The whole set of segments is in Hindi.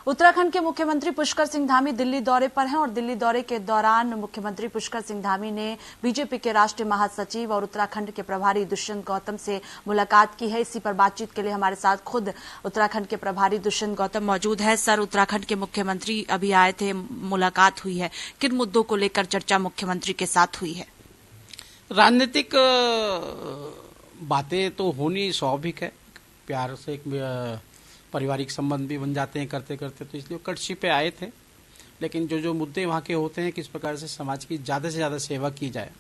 उत्तराखंड के मुख्यमंत्री पुष्कर सिंह धामी दिल्ली दौरे पर हैं और दिल्ली दौरे के दौरान मुख्यमंत्री पुष्कर सिंह धामी ने बीजेपी के राष्ट्रीय महासचिव और उत्तराखंड के प्रभारी दुष्यंत गौतम से मुलाकात की है। इसी पर बातचीत के लिए हमारे साथ खुद उत्तराखंड के प्रभारी दुष्यंत गौतम मौजूद है। सर, उत्तराखंड के मुख्यमंत्री अभी आए थे, मुलाकात हुई है, किन मुद्दों को लेकर चर्चा मुख्यमंत्री के साथ हुई है? राजनीतिक बातें तो होनी स्वाभाविक है, प्यार से एक पारिवारिक संबंध भी बन जाते हैं करते करते, तो इसलिए कटसी पे आए थे। लेकिन जो मुद्दे वहाँ के होते हैं, किस प्रकार से समाज की ज़्यादा से ज़्यादा सेवा की जाए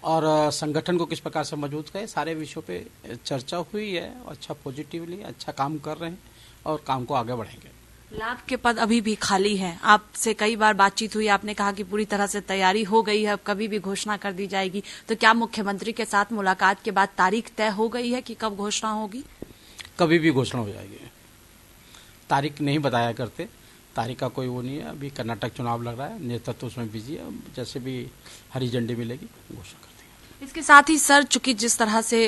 और संगठन को किस प्रकार से मजबूत करें, सारे विषयों पे चर्चा हुई है। अच्छा, पॉजिटिवली अच्छा काम कर रहे हैं और काम को आगे बढ़ेंगे। लाभ के पद अभी भी खाली हैं। आपसे कई बार बातचीत हुई, आपने कहा कि पूरी तरह से तैयारी हो गई है, अब कभी भी घोषणा कर दी जाएगी। तो क्या मुख्यमंत्री के साथ मुलाकात के बाद तारीख तय हो गई है कि कब घोषणा होगी? कभी भी घोषणा हो जाएगी, तारीख नहीं बताया करते, तारीख का कोई वो नहीं है। अभी कर्नाटक चुनाव लग रहा है, नेतृत्व उसमें बिजी है, जैसे भी हरी झंडी मिलेगी घोषणा कर देंगे। इसके साथ ही सर, चूंकि जिस तरह से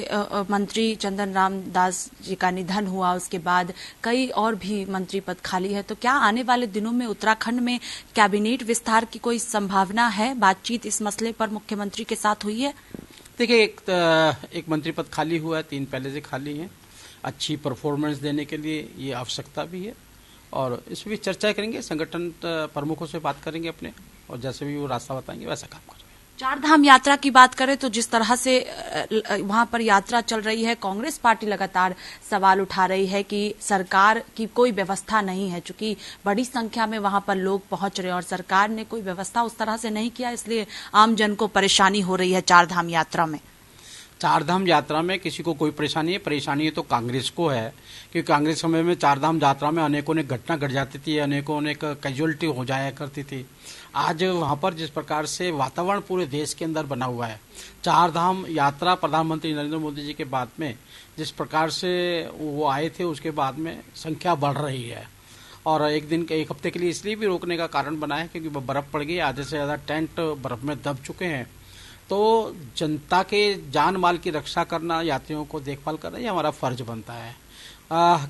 मंत्री चंदन राम दास जी का निधन हुआ, उसके बाद कई और भी मंत्री पद खाली है, तो क्या आने वाले दिनों में उत्तराखंड में कैबिनेट विस्तार की कोई संभावना है? बातचीत इस मसले पर मुख्यमंत्री के साथ हुई है? देखिए, एक मंत्री पद खाली हुआ है, 3 पहले से खाली हैं। अच्छी परफॉर्मेंस देने के लिए ये आवश्यकता भी है और इस भी चर्चा करेंगे, संगठन प्रमुखों से बात करेंगे अपने, और जैसे भी वो रास्ता बताएंगे वैसा काम करेंगे। चारधाम यात्रा की बात करें तो जिस तरह से वहां पर यात्रा चल रही है, कांग्रेस पार्टी लगातार सवाल उठा रही है कि सरकार की कोई व्यवस्था नहीं है। चूंकि बड़ी संख्या में वहां पर लोग पहुंच रहे हैं और सरकार ने कोई व्यवस्था उस तरह से नहीं किया, इसलिए आम जन को परेशानी हो रही है चारधाम यात्रा में। चारधाम यात्रा में किसी को कोई परेशानी है तो कांग्रेस को है, क्योंकि कांग्रेस समय में चारधाम यात्रा में अनेकों ने घटना घट जाती थी, अनेकों कैजुअलिटी हो जाया करती थी। आज वहां पर जिस प्रकार से वातावरण पूरे देश के अंदर बना हुआ है, चारधाम यात्रा प्रधानमंत्री नरेंद्र मोदी जी के बाद में जिस प्रकार से वो आए थे, उसके बाद में संख्या बढ़ रही है। और एक हफ्ते के लिए इसलिए भी रोकने का कारण बना है क्योंकि बर्फ पड़ गई, आधे से ज्यादा टेंट बर्फ में दब चुके हैं। तो जनता के जान माल की रक्षा करना, यात्रियों को देखभाल करना, ये हमारा फर्ज बनता है।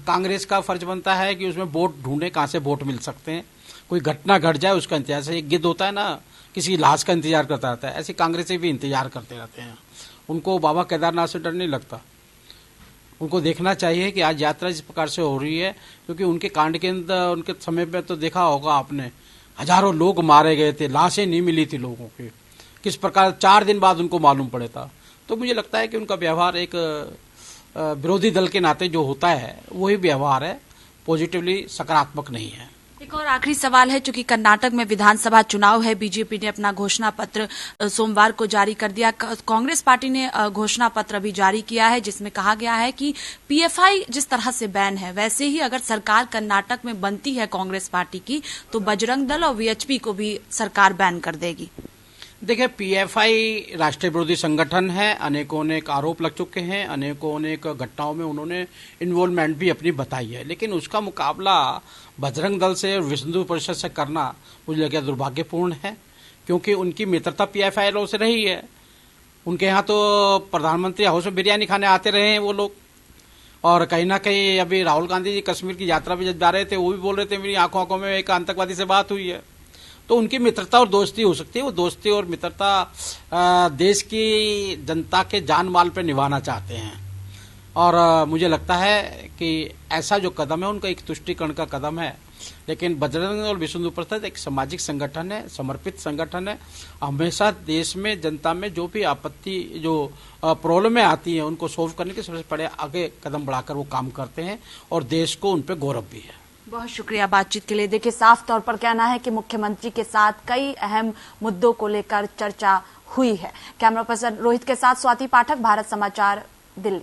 कांग्रेस का फर्ज बनता है कि उसमें वोट ढूंढे, कहाँ से वोट मिल सकते हैं। कोई घटना घट जाए उसका इंतजार, से एक गिद्ध होता है ना, किसी लाश का इंतजार करता रहता है, ऐसे कांग्रेस भी इंतजार करते रहते हैं। उनको बाबा केदारनाथ से डर नहीं लगता। उनको देखना चाहिए कि आज यात्रा जिस प्रकार से हो रही है, क्योंकि उनके कांड के अंदर, उनके समय में तो देखा होगा आपने, हजारों लोग मारे गए थे, लाशें नहीं मिली थी लोगों की, किस प्रकार 4 दिन बाद उनको मालूम पड़े था। तो मुझे लगता है कि उनका व्यवहार एक विरोधी दल के नाते जो होता है वही व्यवहार है, पॉजिटिवली सकारात्मक नहीं है। एक और आखिरी सवाल है, चूंकि कर्नाटक में विधानसभा चुनाव है, बीजेपी ने अपना घोषणा पत्र सोमवार को जारी कर दिया। कांग्रेस पार्टी ने घोषणा पत्र अभी जारी किया है, जिसमें कहा गया है कि पीएफआई जिस तरह से बैन है, वैसे ही अगर सरकार कर्नाटक में बनती है कांग्रेस पार्टी की, तो बजरंग दल और वीएचपी को भी सरकार बैन कर देगी। देखिए, पीएफआई राष्ट्रीय विरोधी संगठन है, अनेकों ने आरोप लग चुके हैं, अनेकों घटनाओं में उन्होंने इन्वॉल्वमेंट भी अपनी बताई है। लेकिन उसका मुकाबला बजरंग दल से और विश्व हिंदू परिषद से करना मुझे लगता है दुर्भाग्यपूर्ण है, क्योंकि उनकी मित्रता पीएफआई लोगों से रही है। उनके यहाँ तो प्रधानमंत्री हाउस में बिरयानी खाने आते रहे हैं वो लोग, और कहीं ना कहीं अभी राहुल गांधी जी कश्मीर की यात्रा पे जब जा रहे थे, वो भी बोल रहे थे मेरी आंखों में एक आतंकवादी से बात हुई है। तो उनकी मित्रता और दोस्ती हो सकती है, वो दोस्ती और मित्रता देश की जनता के जान माल पे निभाना चाहते हैं। और मुझे लगता है कि ऐसा जो कदम है उनका एक तुष्टीकरण का कदम है। लेकिन बजरंग और विश्व हिंदू परिषद एक सामाजिक संगठन है, समर्पित संगठन है। हमेशा देश में, जनता में जो भी आपत्ति, जो प्रॉब्लमें आती हैं, उनको सोल्व करने के सबसे पहले आगे कदम बढ़ाकर वो काम करते हैं और देश को उन पर गौरव भी है। बहुत शुक्रिया बातचीत के लिए। देखिए, साफ तौर पर कहना है कि मुख्यमंत्री के साथ कई अहम मुद्दों को लेकर चर्चा हुई है। कैमरा पर्सन रोहित के साथ स्वाति पाठक, भारत समाचार, दिल्ली।